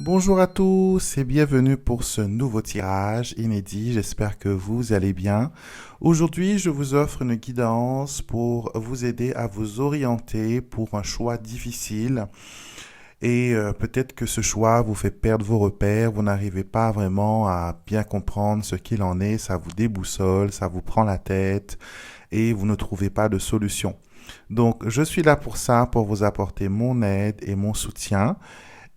Bonjour à tous et bienvenue pour ce nouveau tirage inédit. J'espère que vous allez bien. Aujourd'hui, je vous offre une guidance pour vous aider à vous orienter pour un choix difficile. Et peut-être que ce choix vous fait perdre vos repères, vous n'arrivez pas vraiment à bien comprendre ce qu'il en est, ça vous déboussole, ça vous prend la tête et vous ne trouvez pas de solution. Donc, je suis là pour ça, pour vous apporter mon aide et mon soutien.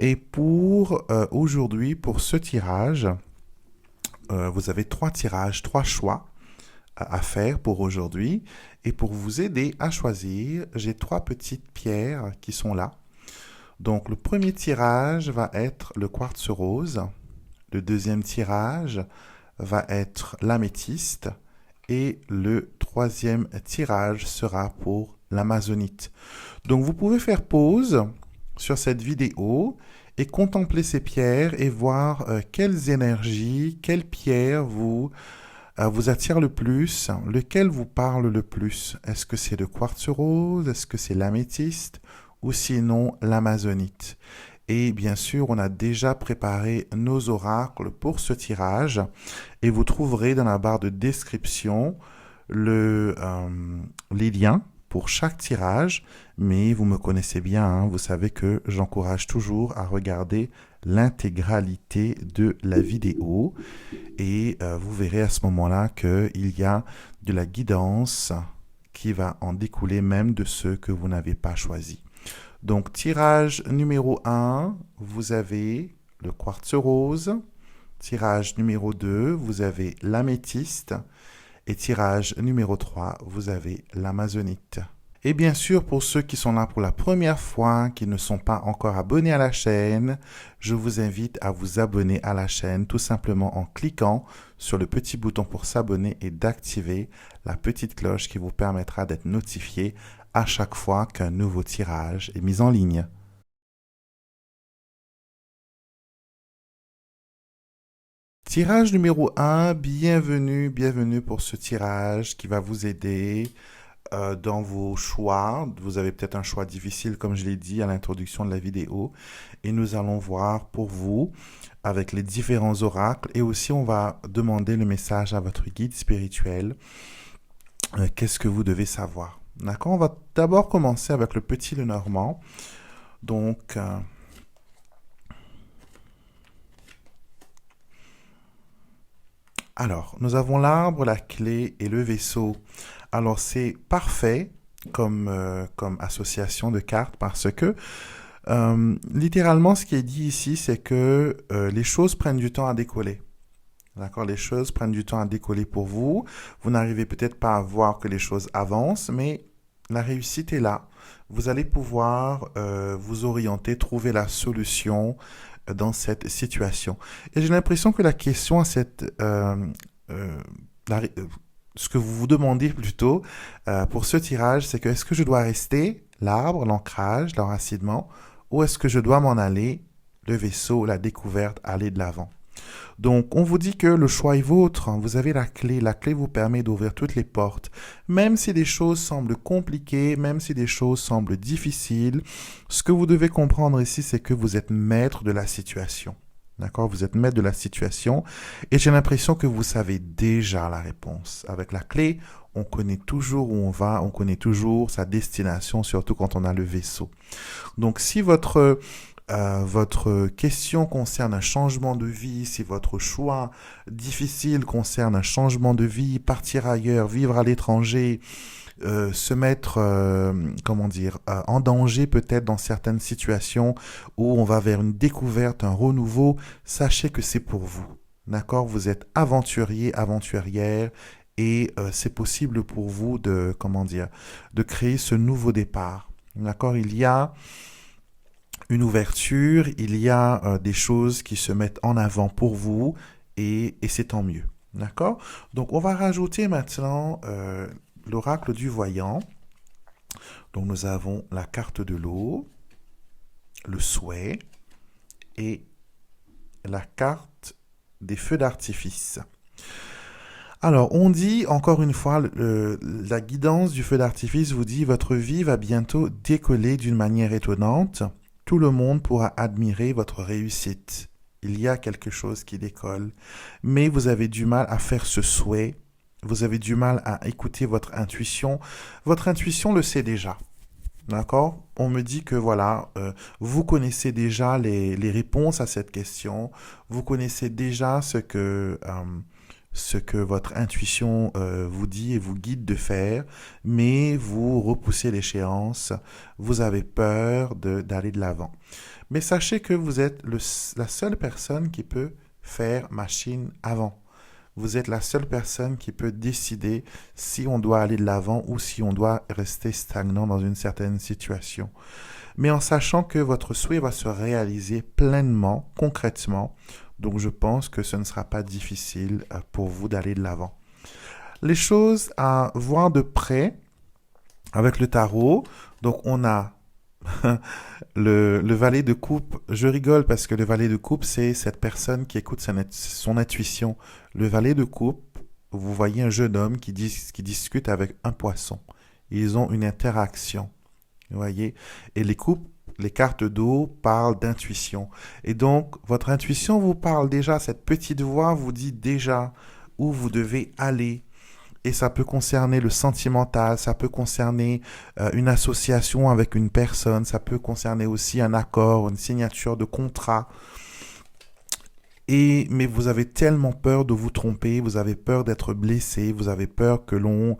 Et pour aujourd'hui, pour ce tirage, vous avez trois tirages, trois choix à faire pour aujourd'hui. Et pour vous aider à choisir, j'ai trois petites pierres qui sont là. Donc le premier tirage va être le quartz rose. Le deuxième tirage va être l'améthyste. Et le troisième tirage sera pour l'amazonite. Donc vous pouvez faire pause sur cette vidéo et contempler ces pierres et voir quelles énergies, quelles pierres vous attirent le plus, lequel vous parle le plus. Est-ce que c'est le quartz rose, est-ce que c'est l'améthyste ou sinon l'amazonite? Et bien sûr, on a déjà préparé nos oracles pour ce tirage et vous trouverez dans la barre de description les liens pour chaque tirage, mais vous me connaissez bien, hein, vous savez que j'encourage toujours à regarder l'intégralité de la vidéo et vous verrez à ce moment-là qu'il y a de la guidance qui va en découler même de ceux que vous n'avez pas choisis. Donc, tirage numéro 1, vous avez le quartz rose. Tirage numéro 2, vous avez l'améthyste. Et tirage numéro 3, vous avez l'amazonite. Et bien sûr, pour ceux qui sont là pour la première fois, qui ne sont pas encore abonnés à la chaîne, je vous invite à vous abonner à la chaîne tout simplement en cliquant sur le petit bouton pour s'abonner et d'activer la petite cloche qui vous permettra d'être notifié à chaque fois qu'un nouveau tirage est mis en ligne. Tirage numéro 1, bienvenue pour ce tirage qui va vous aider dans vos choix. Vous avez peut-être un choix difficile, comme je l'ai dit à l'introduction de la vidéo. Et nous allons voir pour vous avec les différents oracles. Et aussi, on va demander le message à votre guide spirituel. Qu'est-ce que vous devez savoir? D'accord? On va d'abord commencer avec le petit Lenormand. Donc, alors, nous avons l'arbre, la clé et le vaisseau. Alors, c'est parfait comme association de cartes parce que littéralement, ce qui est dit ici, c'est que les choses prennent du temps à décoller. D'accord? Les choses prennent du temps à décoller pour vous. Vous n'arrivez peut-être pas à voir que les choses avancent, mais la réussite est là. Vous allez pouvoir vous orienter, trouver la solution dans cette situation. Et j'ai l'impression que la question à la- euh, ce que vous vous demandez plutôt pour ce tirage, c'est que est-ce que je dois rester l'arbre, l'ancrage, l'enracinement, ou est-ce que je dois m'en aller, le vaisseau, la découverte, aller de l'avant? Donc, on vous dit que le choix est vôtre. Vous avez la clé. La clé vous permet d'ouvrir toutes les portes. Même si des choses semblent compliquées, même si des choses semblent difficiles, ce que vous devez comprendre ici, c'est que vous êtes maître de la situation. D'accord? Vous êtes maître de la situation. Et j'ai l'impression que vous savez déjà la réponse. Avec la clé, on connaît toujours où on va, on connaît toujours sa destination, surtout quand on a le vaisseau. Donc, si votre question concerne un changement de vie, si votre choix difficile concerne un changement de vie, partir ailleurs, vivre à l'étranger, se mettre, en danger peut-être dans certaines situations où on va vers une découverte, un renouveau, sachez que c'est pour vous. D'accord? Vous êtes aventurier, aventurière et c'est possible pour vous de créer ce nouveau départ. D'accord? Il y a une ouverture, il y a des choses qui se mettent en avant pour vous et c'est tant mieux. D'accord? Donc, on va rajouter maintenant l'oracle du voyant. Donc, nous avons la carte de l'eau, le souhait et la carte des feux d'artifice. Alors, on dit, encore une fois, la guidance du feu d'artifice vous dit, votre vie va bientôt décoller d'une manière étonnante. Tout le monde pourra admirer votre réussite. Il y a quelque chose qui décolle, mais vous avez du mal à faire ce souhait, vous avez du mal à écouter votre intuition. Votre intuition le sait déjà. D'accord? On me dit que voilà, vous connaissez déjà les réponses à cette question, vous connaissez déjà ce que votre intuition vous dit et vous guide de faire, mais vous repoussez l'échéance, vous avez peur d'aller de l'avant. Mais sachez que vous êtes la seule personne qui peut faire machine avant. Vous êtes la seule personne qui peut décider si on doit aller de l'avant ou si on doit rester stagnant dans une certaine situation. Mais en sachant que votre souhait va se réaliser pleinement, concrètement, donc je pense que ce ne sera pas difficile pour vous d'aller de l'avant. Les choses à voir de près avec le tarot, donc on a le valet de coupe. Je rigole parce que le valet de coupe, c'est cette personne qui écoute son intuition. Le valet de coupe, vous voyez un jeune homme qui discute avec un poisson. Ils ont une interaction, vous voyez. Et les cartes d'eau parlent d'intuition. Et donc, votre intuition vous parle déjà, cette petite voix vous dit déjà où vous devez aller. Et ça peut concerner le sentimental, ça peut concerner une association avec une personne, ça peut concerner aussi un accord, une signature de contrat. Mais vous avez tellement peur de vous tromper, vous avez peur d'être blessé, vous avez peur que l'on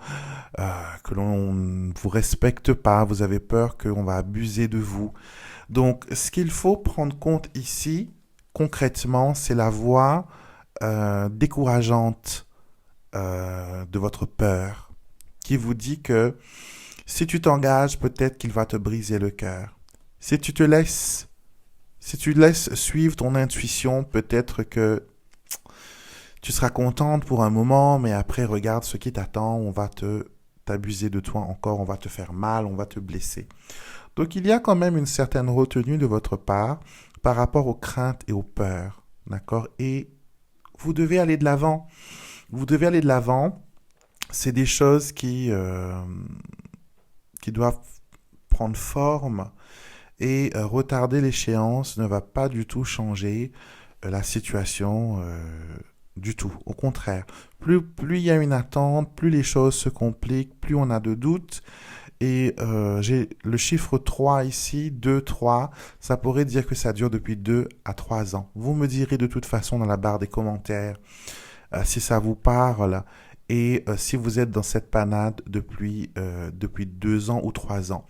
ne vous respecte pas, vous avez peur qu'on va abuser de vous. Donc, ce qu'il faut prendre compte ici, concrètement, c'est la voix décourageante de votre peur, qui vous dit que si tu t'engages, peut-être qu'il va te briser le cœur. Si tu laisses suivre ton intuition, peut-être que tu seras contente pour un moment, mais après, regarde ce qui t'attend, on va t'abuser de toi encore, on va te faire mal, on va te blesser. Donc, il y a quand même une certaine retenue de votre part par rapport aux craintes et aux peurs, d'accord? Et vous devez aller de l'avant. Vous devez aller de l'avant. C'est des choses qui doivent prendre forme et retarder l'échéance ne va pas du tout changer la situation du tout. Au contraire, plus il y a une attente, plus les choses se compliquent, plus on a de doutes. Et j'ai le chiffre 3 ici, 2, 3, ça pourrait dire que ça dure depuis 2 à 3 ans. Vous me direz de toute façon dans la barre des commentaires si ça vous parle et si vous êtes dans cette panade depuis 2 ans ou 3 ans.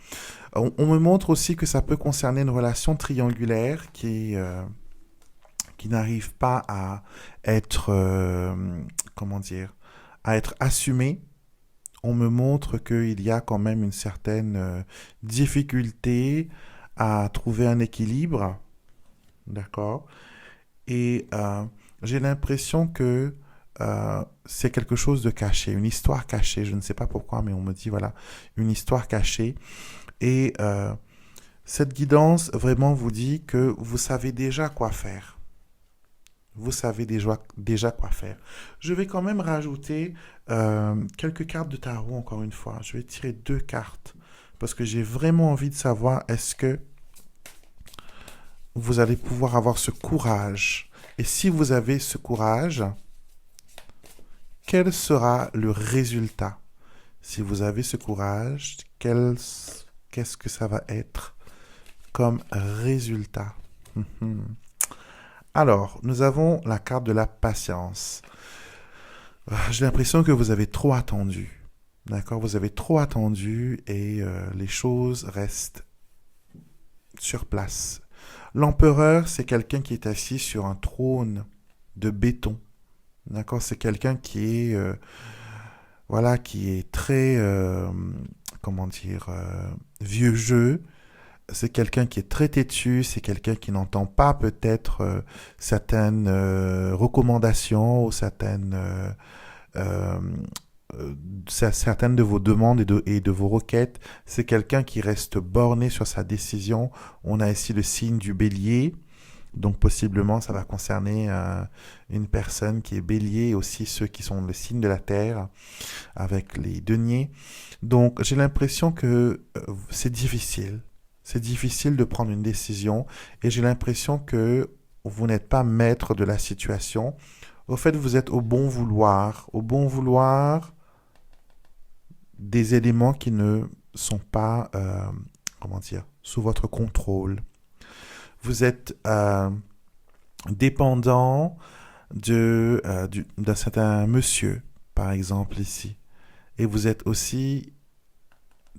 On me montre aussi que ça peut concerner une relation triangulaire qui n'arrive pas à être, à être assumée. On me montre qu'il y a quand même une certaine difficulté à trouver un équilibre, d'accord? Et j'ai l'impression que c'est quelque chose de caché, une histoire cachée. Je ne sais pas pourquoi, mais on me dit, voilà, une histoire cachée. Et cette guidance vraiment vous dit que vous savez déjà quoi faire. Vous savez déjà quoi faire. Je vais quand même rajouter quelques cartes de tarot, encore une fois. Je vais tirer 2 cartes parce que j'ai vraiment envie de savoir est-ce que vous allez pouvoir avoir ce courage. Et si vous avez ce courage, quel sera le résultat? Si vous avez ce courage, qu'est-ce que ça va être comme résultat? Alors, nous avons la carte de la patience. J'ai l'impression que vous avez trop attendu. D'accord? Vous avez trop attendu et les choses restent sur place. L'empereur, c'est quelqu'un qui est assis sur un trône de béton. D'accord? C'est quelqu'un qui est, qui est très, vieux jeu. C'est quelqu'un qui est très têtu, c'est quelqu'un qui n'entend pas peut-être certaines recommandations ou certaines de vos demandes et de vos requêtes. C'est quelqu'un qui reste borné sur sa décision. On a ici le signe du bélier. Donc possiblement ça va concerner une personne qui est bélier et aussi ceux qui sont le signe de la terre avec les deniers. Donc j'ai l'impression que c'est difficile. C'est difficile de prendre une décision et j'ai l'impression que vous n'êtes pas maître de la situation. Au fait, vous êtes au bon vouloir des éléments qui ne sont pas, comment dire, sous votre contrôle. Vous êtes dépendant d'un certain monsieur, par exemple ici. Et vous êtes aussi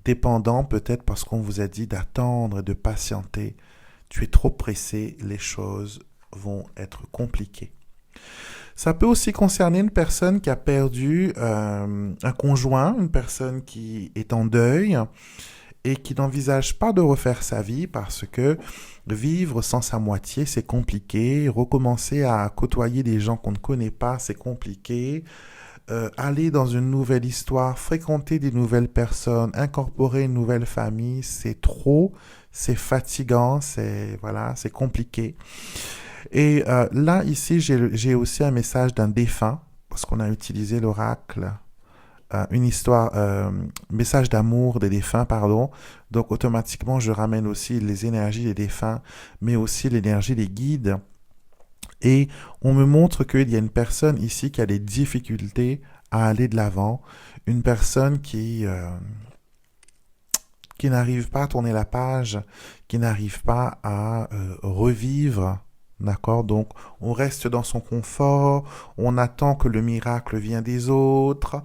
dépendant peut-être parce qu'on vous a dit d'attendre et de patienter. Tu es trop pressé, les choses vont être compliquées. Ça peut aussi concerner une personne qui a perdu un conjoint, une personne qui est en deuil et qui n'envisage pas de refaire sa vie parce que vivre sans sa moitié, c'est compliqué. Recommencer à côtoyer des gens qu'on ne connaît pas, c'est compliqué. Aller dans une nouvelle histoire, fréquenter des nouvelles personnes, incorporer une nouvelle famille, c'est trop, c'est fatigant, c'est compliqué. Et là, ici, j'ai aussi un message d'un défunt, parce qu'on a utilisé l'oracle, une histoire, message d'amour des défunts, pardon. Donc, automatiquement, je ramène aussi les énergies des défunts, mais aussi l'énergie des guides. Et on me montre qu'il y a une personne ici qui a des difficultés à aller de l'avant, une personne qui n'arrive pas à tourner la page, qui n'arrive pas à revivre. D'accord? Donc, on reste dans son confort, on attend que le miracle vienne des autres,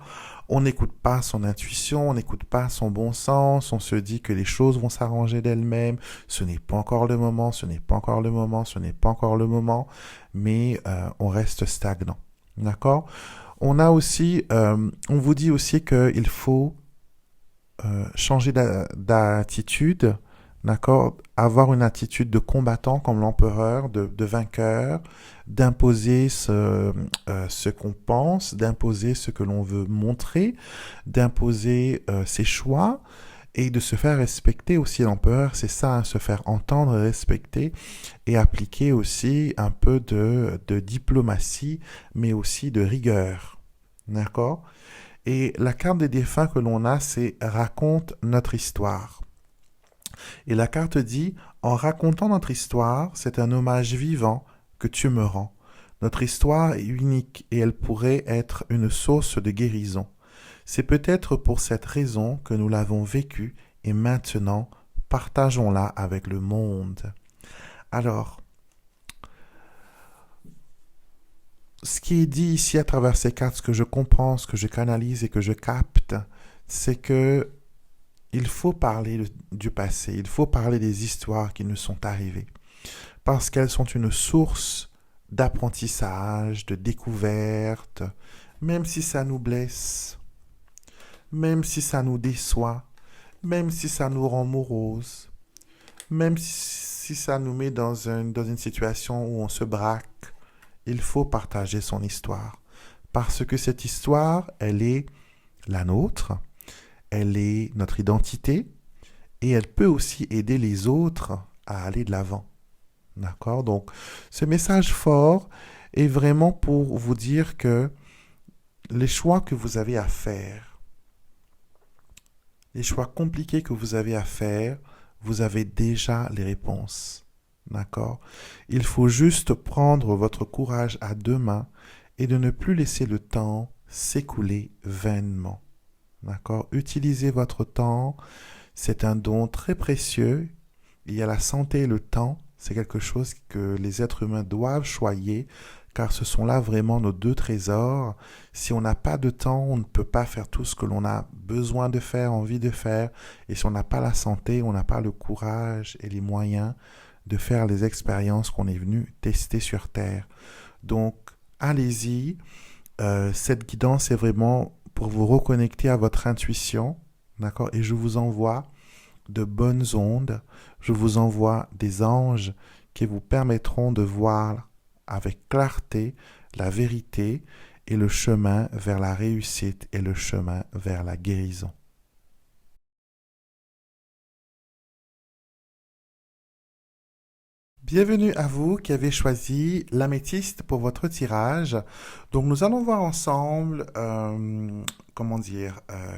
on n'écoute pas son intuition, on n'écoute pas son bon sens, on se dit que les choses vont s'arranger d'elles-mêmes, ce n'est pas encore le moment, ce n'est pas encore le moment, ce n'est pas encore le moment, mais on reste stagnant. D'accord? On a aussi, on vous dit aussi qu'il faut changer d'attitude, d'accord, avoir une attitude de combattant comme l'empereur, de vainqueur, d'imposer ce qu'on pense, d'imposer ce que l'on veut montrer, d'imposer ses choix et de se faire respecter aussi. L'empereur, c'est ça, hein, se faire entendre, respecter et appliquer aussi un peu de diplomatie, mais aussi de rigueur, d'accord? Et la carte des défunts que l'on a, c'est raconte notre histoire. Et la carte dit, en racontant notre histoire, c'est un hommage vivant que tu me rends. Notre histoire est unique et elle pourrait être une source de guérison. C'est peut-être pour cette raison que nous l'avons vécue et maintenant, partageons-la avec le monde. Alors, ce qui est dit ici à travers ces cartes, ce que je comprends, ce que je canalise et que je capte, c'est que il faut parler du passé, il faut parler des histoires qui nous sont arrivées, parce qu'elles sont une source d'apprentissage, de découverte, même si ça nous blesse, même si ça nous déçoit, même si ça nous rend morose, même si ça nous met dans une situation où on se braque, il faut partager son histoire. Parce que cette histoire, elle est la nôtre, elle est notre identité et elle peut aussi aider les autres à aller de l'avant. D'accord? Donc, ce message fort est vraiment pour vous dire que les choix que vous avez à faire, les choix compliqués que vous avez à faire, vous avez déjà les réponses. D'accord? Il faut juste prendre votre courage à deux mains et de ne plus laisser le temps s'écouler vainement. D'accord? Utilisez votre temps, c'est un don très précieux. Il y a la santé et le temps, c'est quelque chose que les êtres humains doivent choyer, car ce sont là vraiment nos deux trésors. Si on n'a pas de temps, on ne peut pas faire tout ce que l'on a besoin de faire, envie de faire. Et si on n'a pas la santé, on n'a pas le courage et les moyens de faire les expériences qu'on est venu tester sur Terre. Donc, allez-y. Cette guidance est vraiment pour vous reconnecter à votre intuition, d'accord? Et je vous envoie de bonnes ondes, je vous envoie des anges qui vous permettront de voir avec clarté la vérité et le chemin vers la réussite et le chemin vers la guérison. Bienvenue à vous qui avez choisi l'améthyste pour votre tirage. Donc nous allons voir ensemble,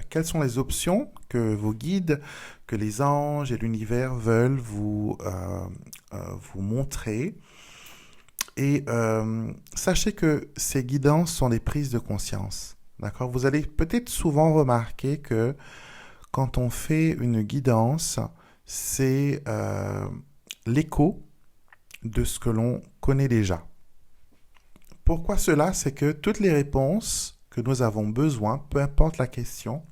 quelles sont les options que vos guides, que les anges et l'univers veulent vous montrer. Et sachez que ces guidances sont des prises de conscience. D'accord? Vous allez peut-être souvent remarquer que quand on fait une guidance, c'est l'écho de ce que l'on connaît déjà. Pourquoi cela? C'est que toutes les réponses que nous avons besoin, peu importe la question,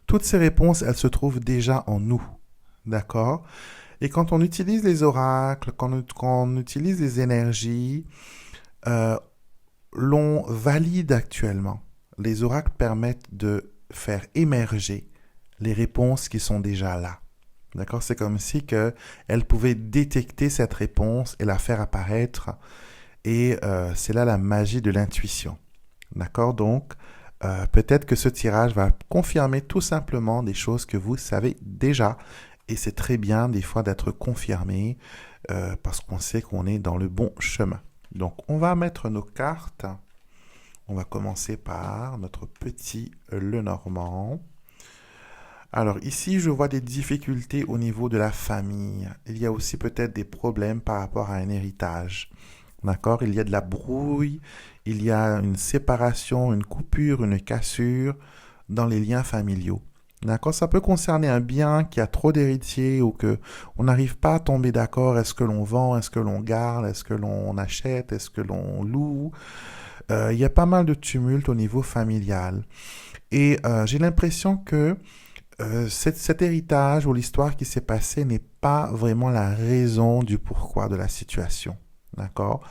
toutes ces réponses, elles se trouvent déjà en nous. D'accord? Et quand on utilise les oracles, quand on utilise les énergies, euh, l'on valide actuellement. Les oracles permettent de faire émerger les réponses qui sont déjà là. D'accord? C'est comme si que elle pouvait détecter cette réponse et la faire apparaître. Et c'est là la magie de l'intuition. D'accord? Donc, peut-être que ce tirage va confirmer tout simplement des choses que vous savez déjà. Et c'est très bien des fois d'être confirmé parce qu'on sait qu'on est dans le bon chemin. Donc, on va mettre nos cartes. On va commencer par notre petit Lenormand. Alors ici, je vois des difficultés au niveau de la famille. Il y a aussi peut-être des problèmes par rapport à un héritage. D'accord? Il y a de la brouille, il y a une séparation, une coupure, une cassure dans les liens familiaux. D'accord? Ça peut concerner un bien qui a trop d'héritiers ou que on n'arrive pas à tomber d'accord. Est-ce que l'on vend? Est-ce que l'on garde? Est-ce que l'on achète? Est-ce que l'on loue? Il y a pas mal de tumulte au niveau familial. Et j'ai l'impression que cet héritage ou l'histoire qui s'est passée n'est pas vraiment la raison du pourquoi de la situation. D'accord?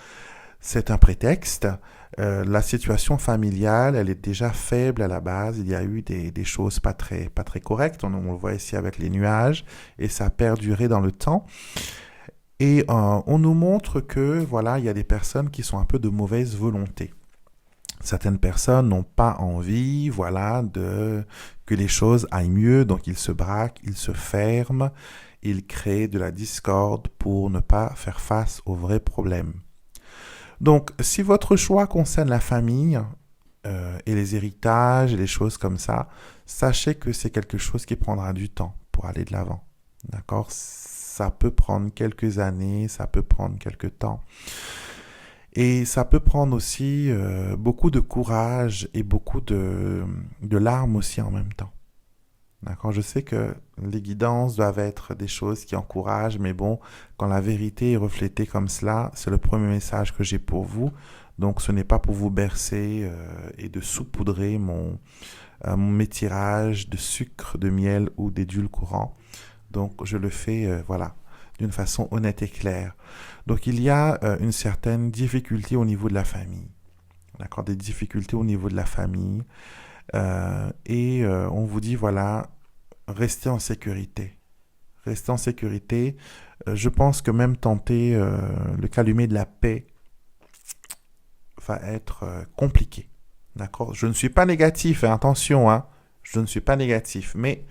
C'est un prétexte. La situation familiale, elle est déjà faible à la base. Il y a eu des choses pas très correctes. On le voit ici avec les nuages et ça a perduré dans le temps. Et on nous montre que voilà, il y a des personnes qui sont un peu de mauvaise volonté. Certaines personnes n'ont pas envie, voilà, que les choses aillent mieux, donc ils se braquent, ils se ferment, ils créent de la discorde pour ne pas faire face aux vrais problèmes. Donc, si votre choix concerne la famille et les héritages et les choses comme ça, sachez que c'est quelque chose qui prendra du temps pour aller de l'avant. D'accord? Ça peut prendre quelques années, ça peut prendre quelques temps. Et ça peut prendre aussi beaucoup de courage et beaucoup de larmes aussi en même temps. D'accord? Je sais que les guidances doivent être des choses qui encouragent, mais bon, quand la vérité est reflétée comme cela, c'est le premier message que j'ai pour vous. Donc ce n'est pas pour vous bercer et de saupoudrer mes tirages de sucre, de miel ou d'édulcorant. Donc je le fais, voilà, d'une façon honnête et claire. Donc il y a une certaine difficulté au niveau de la famille. D'accord? Des difficultés au niveau de la famille. On vous dit, voilà, restez en sécurité. Restez en sécurité. Je pense que même tenter le calumet de la paix va être compliqué. D'accord? Je ne suis pas négatif, hein, attention, hein. Je ne suis pas négatif, mais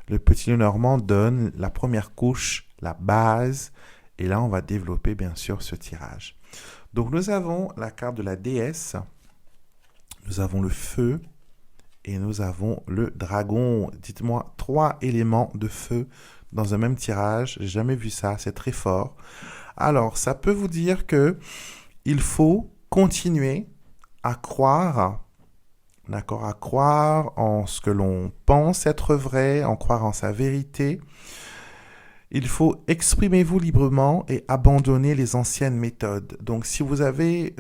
le petit Lenormand donne la première couche, la base, et là on va développer bien sûr ce tirage. Donc nous avons la carte de la déesse, nous avons le feu et nous avons le dragon. Dites-moi 3 éléments de feu dans un même tirage, j'ai jamais vu ça, c'est très fort. Alors ça peut vous dire que il faut continuer à croire. D'accord, à croire en ce que l'on pense être vrai, en croire en sa vérité. Il faut exprimez-vous librement et abandonner les anciennes méthodes. Donc si vous avez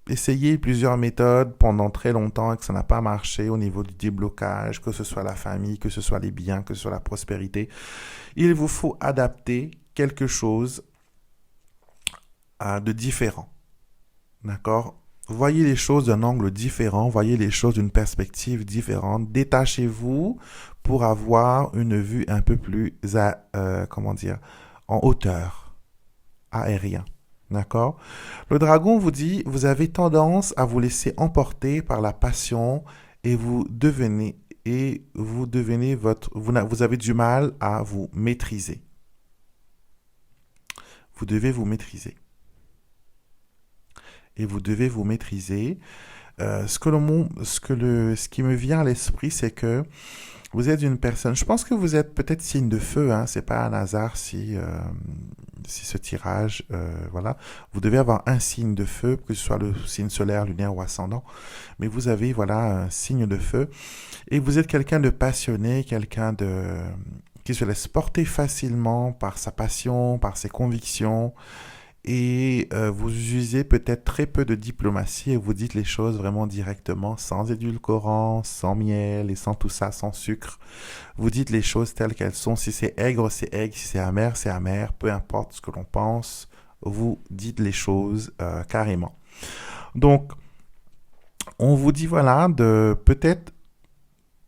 essayé plusieurs méthodes pendant très longtemps et que ça n'a pas marché au niveau du déblocage, que ce soit la famille, que ce soit les biens, que ce soit la prospérité, il vous faut adapter quelque chose de différent. D'accord? Voyez les choses d'un angle différent, voyez les choses d'une perspective différente. Détachez-vous pour avoir une vue un peu plus, en hauteur, aérien. D'accord? Le dragon vous dit, vous avez tendance à vous laisser emporter par la passion et vous avez du mal à vous maîtriser. vous devez vous maîtriser. Et vous devez vous maîtriser. Ce qui me vient à l'esprit, c'est que vous êtes une personne, je pense que vous êtes peut-être signe de feu, hein, c'est pas un hasard si ce tirage, voilà, vous devez avoir un signe de feu, que ce soit le signe solaire, lunaire ou ascendant, mais vous avez, voilà, un signe de feu, et vous êtes quelqu'un de passionné, qui se laisse porter facilement par sa passion, par ses convictions, et vous usez peut-être très peu de diplomatie et vous dites les choses vraiment directement, sans édulcorant, sans miel et sans tout ça, sans sucre. Vous dites les choses telles qu'elles sont. Si c'est aigre, c'est aigre. Si c'est amer. Peu importe ce que l'on pense, vous dites les choses carrément. Donc, on vous dit voilà de peut-être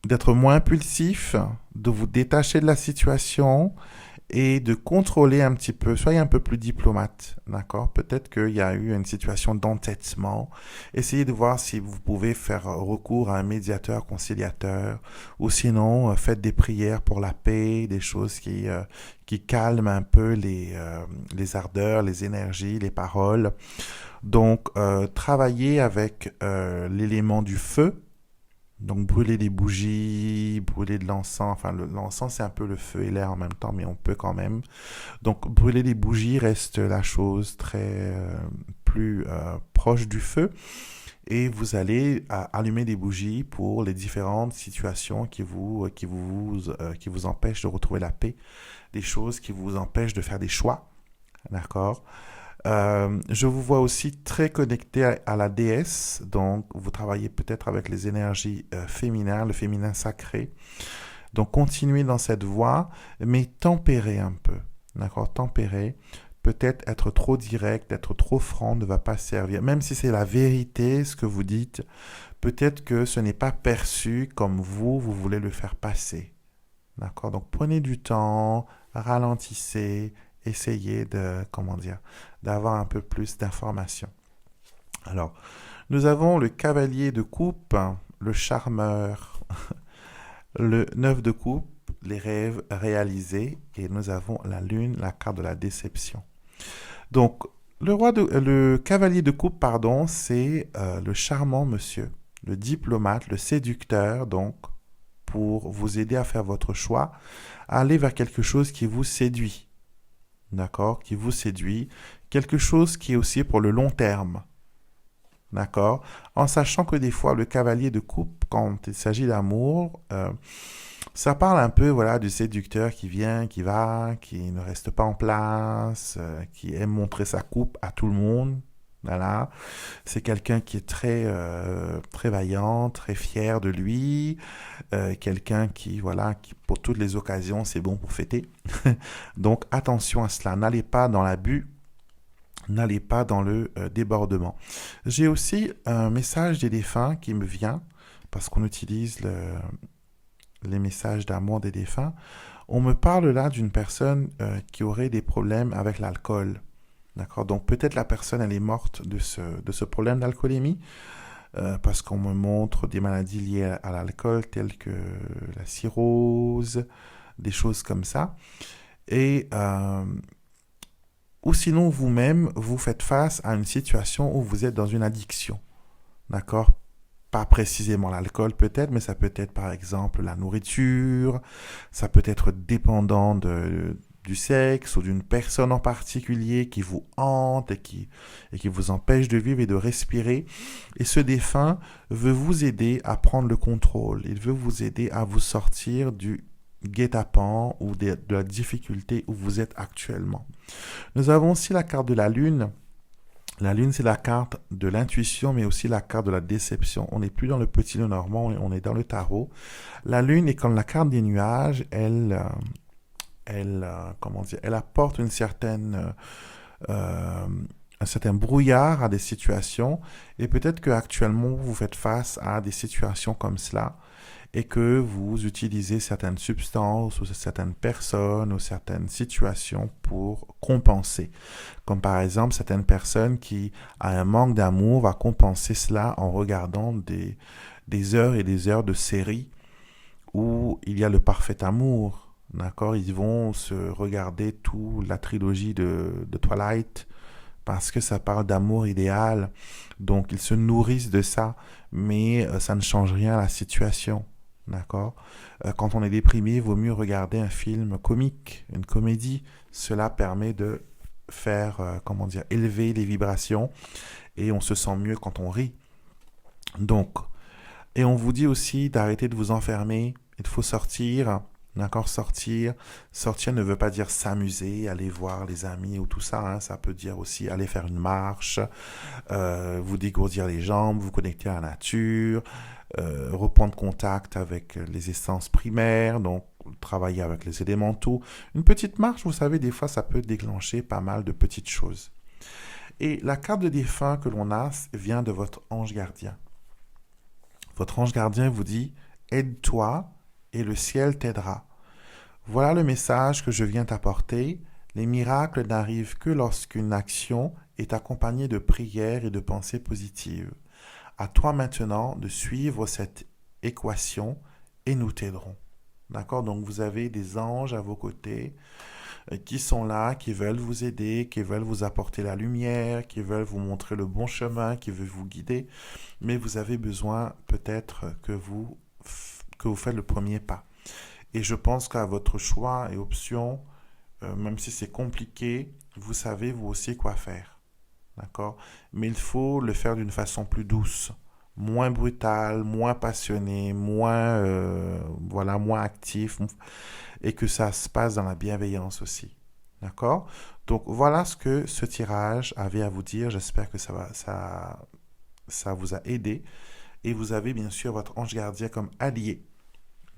d'être moins impulsif, de vous détacher de la situation et de contrôler un petit peu, soyez un peu plus diplomate, d'accord? Peut-être qu'il y a eu une situation d'entêtement. Essayez de voir si vous pouvez faire recours à un médiateur, conciliateur, ou sinon, faites des prières pour la paix, des choses qui calment un peu les ardeurs, les énergies, les paroles. Donc, travaillez avec l'élément du feu. Donc brûler des bougies, brûler de l'encens, enfin l'encens c'est un peu le feu et l'air en même temps, mais on peut quand même. Donc brûler des bougies reste la chose très plus proche du feu et vous allez allumer des bougies pour les différentes situations qui vous empêchent de retrouver la paix, des choses qui vous empêchent de faire des choix, d'accord? Je vous vois aussi très connecté à la déesse, donc vous travaillez peut-être avec les énergies féminines, le féminin sacré. Donc continuez dans cette voie, mais tempérez un peu, d'accord? Tempérez. Peut-être être trop direct, être trop franc ne va pas servir. Même si c'est la vérité, ce que vous dites, peut-être que ce n'est pas perçu comme vous voulez le faire passer. D'accord? Donc prenez du temps, ralentissez, essayez d'avoir un peu plus d'informations. Alors, nous avons le cavalier de coupe, le charmeur, le 9 de coupe, les rêves réalisés, et nous avons la lune, la carte de la déception. Donc, le cavalier de coupe, pardon, c'est le charmant monsieur, le diplomate, le séducteur, donc, pour vous aider à faire votre choix, aller vers quelque chose qui vous séduit. D'accord, qui vous séduit, quelque chose qui est aussi pour le long terme, d'accord, en sachant que des fois le cavalier de coupe, quand il s'agit d'amour, ça parle un peu, voilà, du séducteur qui vient, qui va, qui ne reste pas en place, qui aime montrer sa coupe à tout le monde. Voilà, c'est quelqu'un qui est très vaillant, très fier de lui, quelqu'un qui pour toutes les occasions, c'est bon pour fêter. Donc attention à cela, n'allez pas dans l'abus, n'allez pas dans le débordement. J'ai aussi un message des défunts qui me vient, parce qu'on utilise les messages d'amour des défunts. On me parle là d'une personne qui aurait des problèmes avec l'alcool. D'accord? Donc peut-être la personne elle est morte de ce problème d'alcoolémie parce qu'on me montre des maladies liées à l'alcool telles que la cirrhose, des choses comme ça. Et ou sinon vous-même vous faites face à une situation où vous êtes dans une addiction. D'accord? Pas précisément l'alcool peut-être, mais ça peut être par exemple la nourriture, ça peut être dépendant du sexe ou d'une personne en particulier qui vous hante et qui vous empêche de vivre et de respirer. Et ce défunt veut vous aider à prendre le contrôle. Il veut vous aider à vous sortir du guet-apens ou de la difficulté où vous êtes actuellement. Nous avons aussi la carte de la lune. La lune, c'est la carte de l'intuition, mais aussi la carte de la déception. On n'est plus dans le petit Lenormand, on est dans le tarot. La lune est comme la carte des nuages, elle apporte un certain brouillard à des situations. Et peut-être qu'actuellement, vous faites face à des situations comme cela et que vous utilisez certaines substances ou certaines personnes ou certaines situations pour compenser. Comme par exemple, certaines personnes qui ont un manque d'amour va compenser cela en regardant des heures et des heures de séries où il y a le parfait amour. D'accord? Ils vont se regarder toute la trilogie de Twilight parce que ça parle d'amour idéal. Donc, ils se nourrissent de ça, mais ça ne change rien à la situation. D'accord? Quand on est déprimé, il vaut mieux regarder un film comique, une comédie. Cela permet de faire, comment dire, élever les vibrations et on se sent mieux quand on rit. Donc, et on vous dit aussi d'arrêter de vous enfermer. Il faut sortir. D'accord, sortir. Sortir ne veut pas dire s'amuser, aller voir les amis ou tout ça, hein. Ça peut dire aussi aller faire une marche, vous dégourdir les jambes, vous connecter à la nature, reprendre contact avec les essences primaires, donc travailler avec les élémentaux. Une petite marche, vous savez, des fois, ça peut déclencher pas mal de petites choses. Et la carte de défunt que l'on a vient de votre ange gardien. Votre ange gardien vous dit, aide-toi et le ciel t'aidera. Voilà le message que je viens t'apporter. Les miracles n'arrivent que lorsqu'une action est accompagnée de prières et de pensées positives. À toi maintenant de suivre cette équation et nous t'aiderons. D'accord? Donc vous avez des anges à vos côtés qui sont là, qui veulent vous aider, qui veulent vous apporter la lumière, qui veulent vous montrer le bon chemin, qui veulent vous guider. Mais vous avez besoin peut-être que vous faites le premier pas. Et je pense qu'à votre choix et option, même si c'est compliqué, vous savez vous aussi quoi faire. D'accord? Mais il faut le faire d'une façon plus douce, moins brutale, moins passionnée, voilà, moins actif, et que ça se passe dans la bienveillance aussi. D'accord? Donc voilà ce que ce tirage avait à vous dire. J'espère que ça vous a aidé. Et vous avez bien sûr votre ange gardien comme allié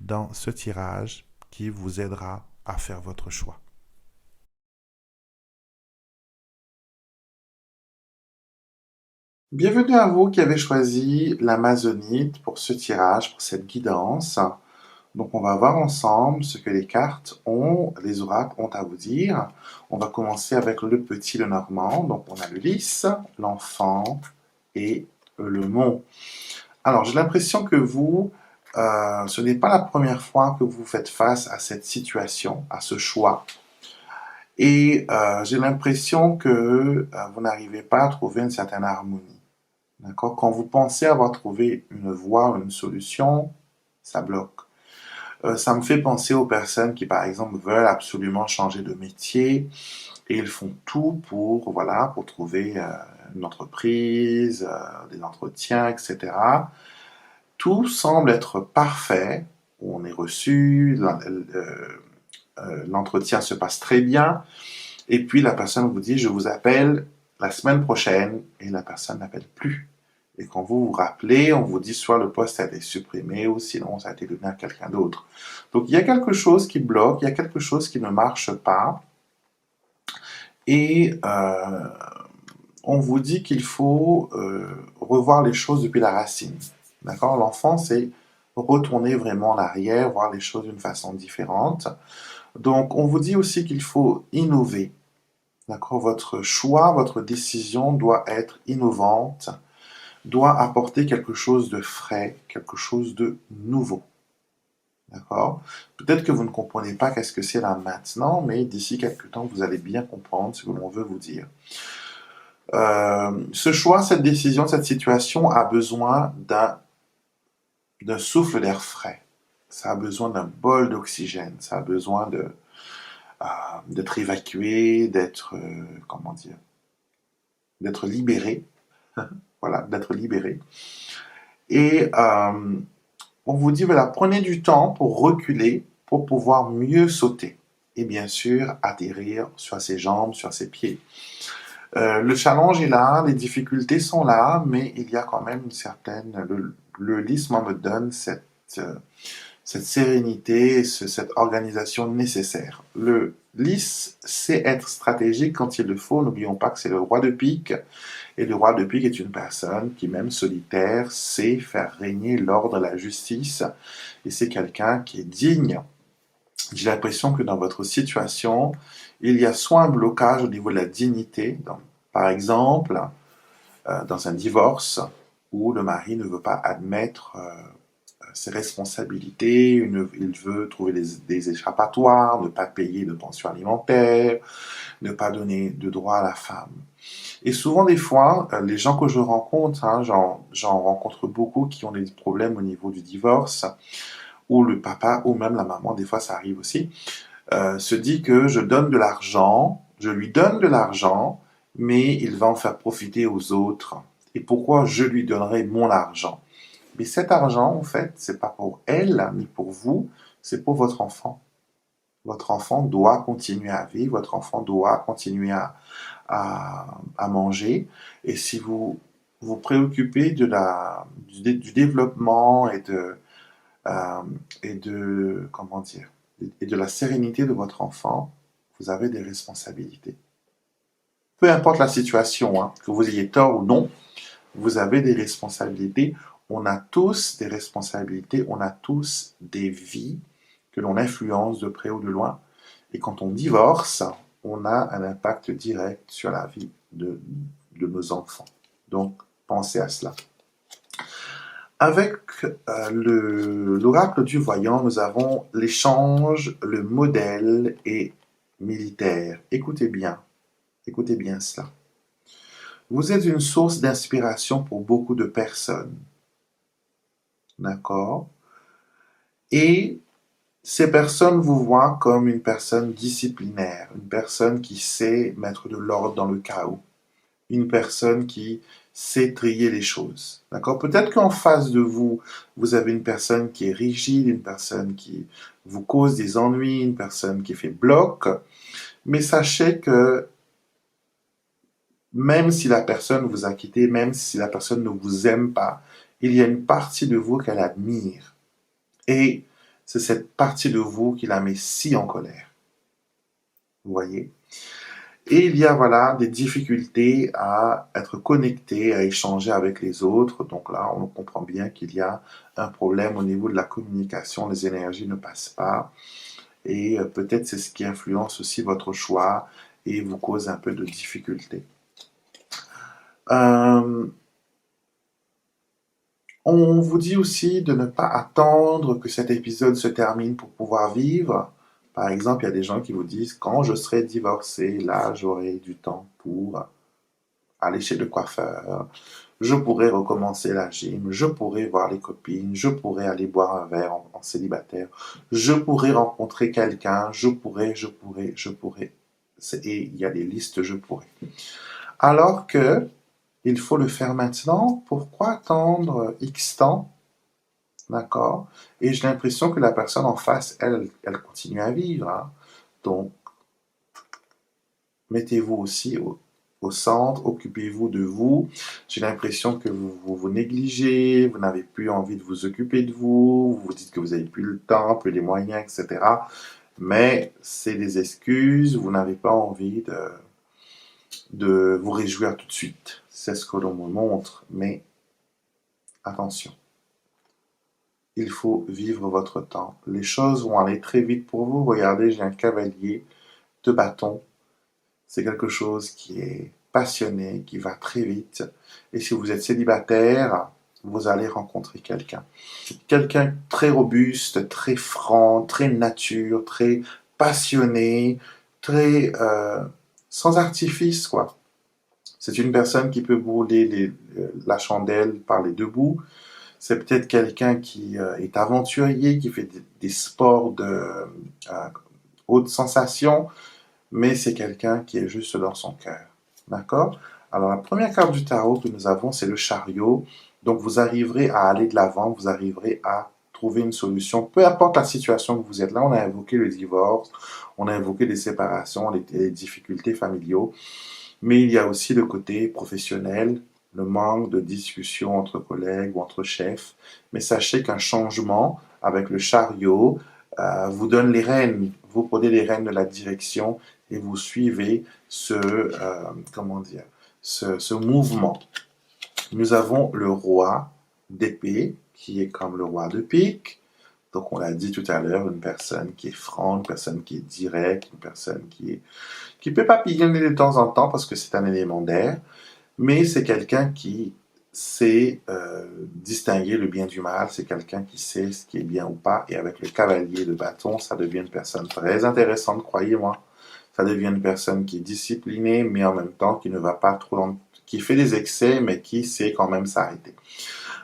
dans ce tirage qui vous aidera à faire votre choix. Bienvenue à vous qui avez choisi l'Amazonite pour ce tirage, pour cette guidance. Donc on va voir ensemble ce que les cartes ont, les oracles ont à vous dire. On va commencer avec le petit, le normand. Donc on a le lys, l'enfant et le mont. Alors j'ai l'impression que vous, ce n'est pas la première fois que vous faites face à cette situation, à ce choix. Et j'ai l'impression que vous n'arrivez pas à trouver une certaine harmonie. D'accord? Quand vous pensez avoir trouvé une voie, une solution, ça bloque. Ça me fait penser aux personnes qui, par exemple, veulent absolument changer de métier et ils font tout pour, voilà, pour trouver une entreprise, des entretiens, etc. Tout semble être parfait. On est reçu, l'entretien se passe très bien. Et puis la personne vous dit, je vous appelle la semaine prochaine, et la personne n'appelle plus. Et quand vous vous rappelez, on vous dit soit le poste a été supprimé, ou sinon ça a été donné à quelqu'un d'autre. Donc il y a quelque chose qui bloque, il y a quelque chose qui ne marche pas, et on vous dit qu'il faut revoir les choses depuis la racine. D'accord? L'enfant, c'est retourner vraiment en arrière, voir les choses d'une façon différente. Donc on vous dit aussi qu'il faut innover. D'accord? Votre choix, votre décision doit être innovante, doit apporter quelque chose de frais, quelque chose de nouveau. D'accord? Peut-être que vous ne comprenez pas qu'est-ce que c'est là maintenant, mais d'ici quelques temps, vous allez bien comprendre ce que l'on veut vous dire. Ce choix, cette décision, cette situation a besoin d'un souffle d'air frais. Ça a besoin d'un bol d'oxygène. Ça a besoin d'être évacué, comment dire, d'être libéré. Voilà, d'être libéré. Et on vous dit, voilà, prenez du temps pour reculer, pour pouvoir mieux sauter. Et bien sûr, atterrir sur ses jambes, sur ses pieds. Le challenge est là, les difficultés sont là, mais il y a quand même une certaine... Le lys, moi, me donne cette sérénité, cette organisation nécessaire. Le lys sait être stratégique quand il le faut. N'oublions pas que c'est le roi de pique. Et le roi de pique est une personne qui, même solitaire, sait faire régner l'ordre, la justice. Et c'est quelqu'un qui est digne. J'ai l'impression que dans votre situation, il y a soit un blocage au niveau de la dignité, par exemple, dans un divorce, où le mari ne veut pas admettre ses responsabilités, il veut trouver des échappatoires, ne pas payer de pension alimentaire, ne pas donner de droit à la femme. Et souvent, des fois, les gens que je rencontre, hein, j'en rencontre beaucoup qui ont des problèmes au niveau du divorce, ou le papa, ou même la maman, des fois ça arrive aussi, se dit que je donne de l'argent, je lui donne de l'argent, mais il va en faire profiter aux autres. Et pourquoi je lui donnerai mon argent? Mais cet argent, en fait, c'est pas pour elle, ni pour vous, c'est pour votre enfant. Votre enfant doit continuer à vivre, votre enfant doit continuer à manger. Et si vous vous préoccupez du développement euh, comment dire, et de la sérénité de votre enfant, vous avez des responsabilités. Peu importe la situation, hein, que vous ayez tort ou non, vous avez des responsabilités. On a tous des responsabilités, on a tous des vies que l'on influence de près ou de loin. Et quand on divorce, on a un impact direct sur la vie de nos enfants. Donc, pensez à cela. Avec l'oracle du voyant, nous avons l'échange, le modèle et militaire. Écoutez bien cela. Vous êtes une source d'inspiration pour beaucoup de personnes. D'accord? Et ces personnes vous voient comme une personne disciplinaire, une personne qui sait mettre de l'ordre dans le chaos, une personne qui sait trier les choses. D'accord? Peut-être qu'en face de vous, vous avez une personne qui est rigide, une personne qui vous cause des ennuis, une personne qui fait bloc, mais sachez que même si la personne vous a quitté, même si la personne ne vous aime pas, il y a une partie de vous qu'elle admire. Et c'est cette partie de vous qui la met si en colère. Vous voyez? Et il y a voilà des difficultés à être connecté, à échanger avec les autres. Donc là, on comprend bien qu'il y a un problème au niveau de la communication. Les énergies ne passent pas. Et peut-être c'est ce qui influence aussi votre choix et vous cause un peu de difficultés. Euh, On vous dit aussi de ne pas attendre que cet épisode se termine pour pouvoir vivre. Par exemple, il y a des gens qui vous disent, quand je serai divorcé, là, j'aurai du temps pour aller chez le coiffeur, je pourrai recommencer la gym, je pourrai voir les copines, je pourrai aller boire un verre en célibataire, je pourrai rencontrer quelqu'un, je pourrais. Et il y a des listes je pourrais. Alors que il faut le faire maintenant, pourquoi attendre X temps? D'accord? Et j'ai l'impression que la personne en face, elle continue à vivre, hein. Donc, mettez-vous aussi au centre, occupez-vous de vous. J'ai l'impression que vous négligez, vous n'avez plus envie de vous occuper de vous, vous vous dites que vous n'avez plus le temps, plus les moyens, etc. Mais c'est des excuses, vous n'avez pas envie de vous réjouir tout de suite. C'est ce que l'on me montre, mais attention. Il faut vivre votre temps. Les choses vont aller très vite pour vous. Regardez, j'ai un cavalier de bâton. C'est quelque chose qui est passionné, qui va très vite. Et si vous êtes célibataire, vous allez rencontrer quelqu'un. Quelqu'un très robuste, très franc, très nature, très passionné, très sans artifice, quoi. C'est une personne qui peut brûler la chandelle par les deux bouts. C'est peut-être quelqu'un qui est aventurier, qui fait des sports de haute sensation, mais c'est quelqu'un qui est juste dans son cœur. D'accord? Alors, la première carte du tarot que nous avons, c'est le chariot. Donc, vous arriverez à aller de l'avant, vous arriverez à trouver une solution, peu importe la situation que vous êtes là. On a invoqué le divorce, on a invoqué les séparations, les difficultés familiaux, mais il y a aussi le côté professionnel, le manque de discussion entre collègues ou entre chefs. Mais sachez qu'un changement avec le chariot vous donne les rênes, vous prenez les rênes de la direction et vous suivez comment dire, ce mouvement. Nous avons le roi d'épée qui est comme le roi de pique. Donc on l'a dit tout à l'heure, une personne qui est franche, une personne qui est directe, une personne qui peut papillonner de temps en temps parce que c'est un élément d'air, mais c'est quelqu'un qui c'est distinguer le bien du mal. C'est quelqu'un qui sait ce qui est bien ou pas. Et avec le cavalier de bâton, ça devient une personne très intéressante, croyez-moi. Ça devient une personne qui est disciplinée, mais en même temps qui ne va pas trop qui fait des excès, mais qui sait quand même s'arrêter.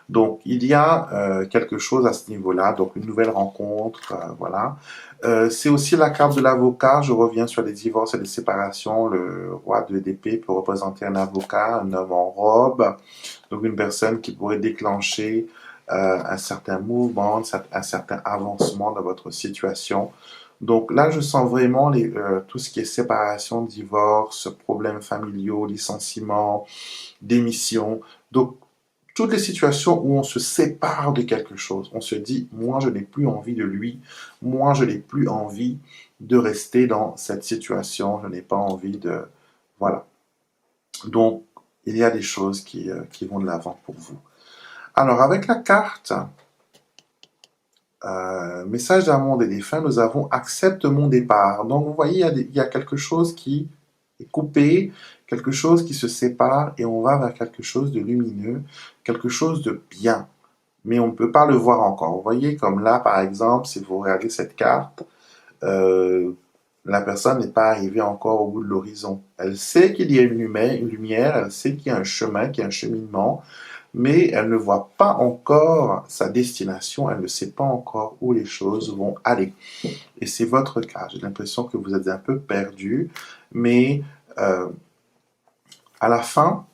Donc, il y a quelque chose à ce niveau-là, donc une nouvelle rencontre, voilà. C'est aussi la carte de l'avocat. Je reviens sur les divorces et les séparations. Le roi de d'épée peut représenter un avocat, un homme en robe, donc une personne qui pourrait déclencher un certain mouvement, un certain avancement dans votre situation. Donc là, je sens vraiment tout ce qui est séparation, divorce, problèmes familiaux, licenciement, démission. Donc, toutes les situations où on se sépare de quelque chose, on se dit, moi, je n'ai plus envie de lui, moi, je n'ai plus envie de rester dans cette situation, je n'ai pas envie de... Voilà. Donc, il y a des choses qui vont de l'avant pour vous. Alors, avec la carte message d'un monde et des fins, nous avons accepte mon départ. Donc, vous voyez, il y a quelque chose qui est coupé, quelque chose qui se sépare et on va vers quelque chose de lumineux, quelque chose de bien. Mais on ne peut pas le voir encore. Vous voyez, comme là, par exemple, si vous regardez cette carte, euh, la personne n'est pas arrivée encore au bout de l'horizon. Elle sait qu'il y a une lumière, elle sait qu'il y a un chemin, qu'il y a un cheminement, mais elle ne voit pas encore sa destination, elle ne sait pas encore où les choses vont aller. Et c'est votre cas. J'ai l'impression que vous êtes un peu perdu, mais euh, à la fin,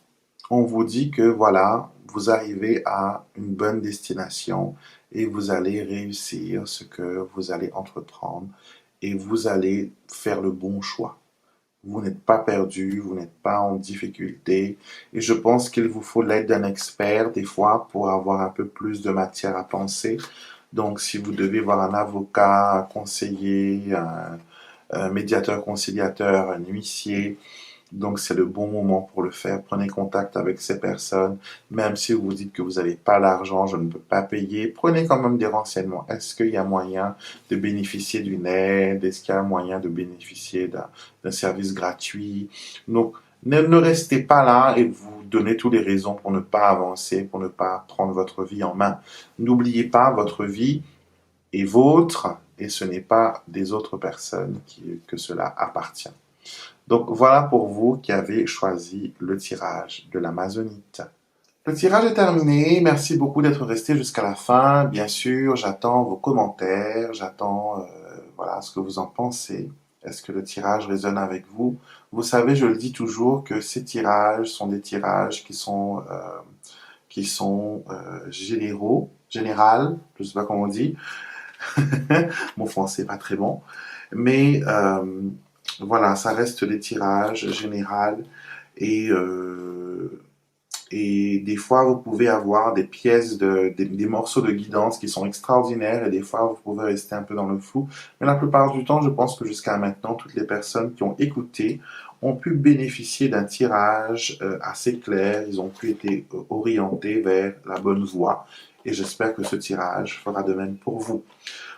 on vous dit que voilà, vous arrivez à une bonne destination et vous allez réussir ce que vous allez entreprendre et vous allez faire le bon choix. Vous n'êtes pas perdu, vous n'êtes pas en difficulté. Et je pense qu'il vous faut l'aide d'un expert des fois pour avoir un peu plus de matière à penser. Donc, si vous devez voir un avocat, un conseiller, un médiateur conciliateur, un huissier, donc c'est le bon moment pour le faire. Prenez contact avec ces personnes. Même si vous vous dites que vous n'avez pas l'argent, je ne peux pas payer, prenez quand même des renseignements. Est-ce qu'il y a moyen de bénéficier d'une aide? Est-ce qu'il y a moyen de bénéficier d'un service gratuit? Donc, ne restez pas là et vous donnez toutes les raisons pour ne pas avancer, pour ne pas prendre votre vie en main. N'oubliez pas, votre vie est vôtre et ce n'est pas des autres personnes que cela appartient. Donc voilà pour vous qui avez choisi le tirage de l'Amazonite. Le tirage est terminé. Merci beaucoup d'être resté jusqu'à la fin. Bien sûr, j'attends vos commentaires, j'attends voilà ce que vous en pensez. Est-ce que le tirage résonne avec vous? Vous savez, je le dis toujours que ces tirages sont des tirages qui sont généraux, général, je ne sais pas comment on dit. Mon français n'est pas très bon, mais voilà, ça reste des tirages généraux et, euh, et des fois vous pouvez avoir des pièces, des morceaux de guidance qui sont extraordinaires et des fois vous pouvez rester un peu dans le flou. Mais la plupart du temps, je pense que jusqu'à maintenant, toutes les personnes qui ont écouté ont pu bénéficier d'un tirage assez clair, ils ont pu être orientés vers la bonne voie et j'espère que ce tirage fera de même pour vous.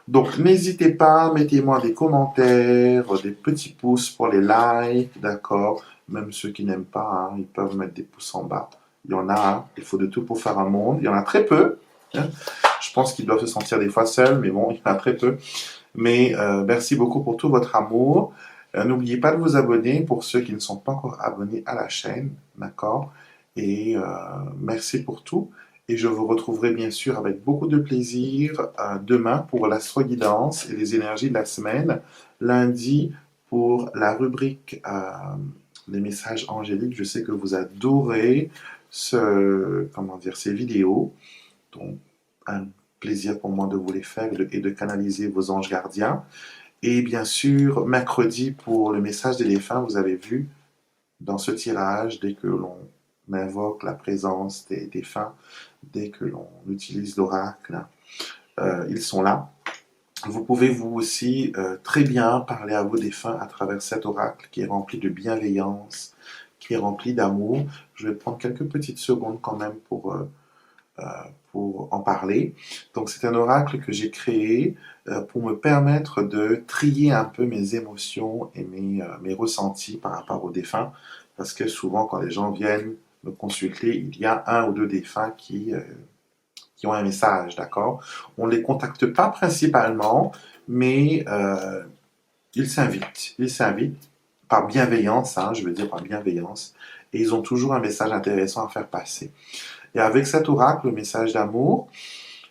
Donc, n'hésitez pas, mettez-moi des commentaires, des petits pouces pour les likes, d'accord? Même ceux qui n'aiment pas, hein, ils peuvent mettre des pouces en bas. Il y en a, hein, il faut de tout pour faire un monde. Il y en a très peu. Hein. Je pense qu'ils doivent se sentir des fois seuls, mais bon, il y en a très peu. Mais merci beaucoup pour tout votre amour. N'oubliez pas de vous abonner pour ceux qui ne sont pas encore abonnés à la chaîne, d'accord? Et merci pour tout. Et je vous retrouverai bien sûr avec beaucoup de plaisir demain pour l'astro-guidance et les énergies de la semaine. Lundi pour la rubrique les messages angéliques. Je sais que vous adorez comment dire, ces vidéos. Donc, un plaisir pour moi de vous les faire et de canaliser vos anges gardiens. Et bien sûr, mercredi pour le message des défunts, vous avez vu dans ce tirage, dès que l'on invoque la présence des défunts, dès que l'on utilise l'oracle, ils sont là. Vous pouvez vous aussi très bien parler à vos défunts à travers cet oracle qui est rempli de bienveillance, qui est rempli d'amour. Je vais prendre quelques petites secondes quand même pour en parler. Donc c'est un oracle que j'ai créé pour me permettre de trier un peu mes émotions et mes ressentis par rapport aux défunts, parce que souvent quand les gens viennent me consulter, il y a un ou deux défunts qui ont un message, d'accord? On ne les contacte pas principalement, mais ils s'invitent par bienveillance, hein, je veux dire par bienveillance, et ils ont toujours un message intéressant à faire passer. Et avec cet oracle, le message d'amour,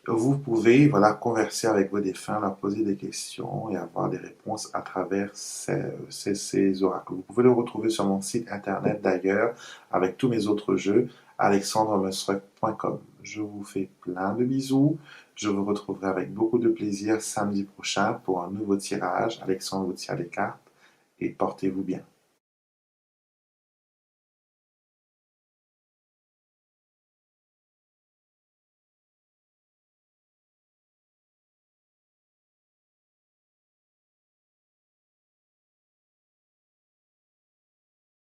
vous pouvez voilà, converser avec vos défunts, leur poser des questions et avoir des réponses à travers ces oracles. Vous pouvez le retrouver sur mon site internet d'ailleurs, avec tous mes autres jeux, alexandremusruck.com. Je vous fais plein de bisous. Je vous retrouverai avec beaucoup de plaisir samedi prochain pour un nouveau tirage. Alexandre vous tire les cartes et portez-vous bien.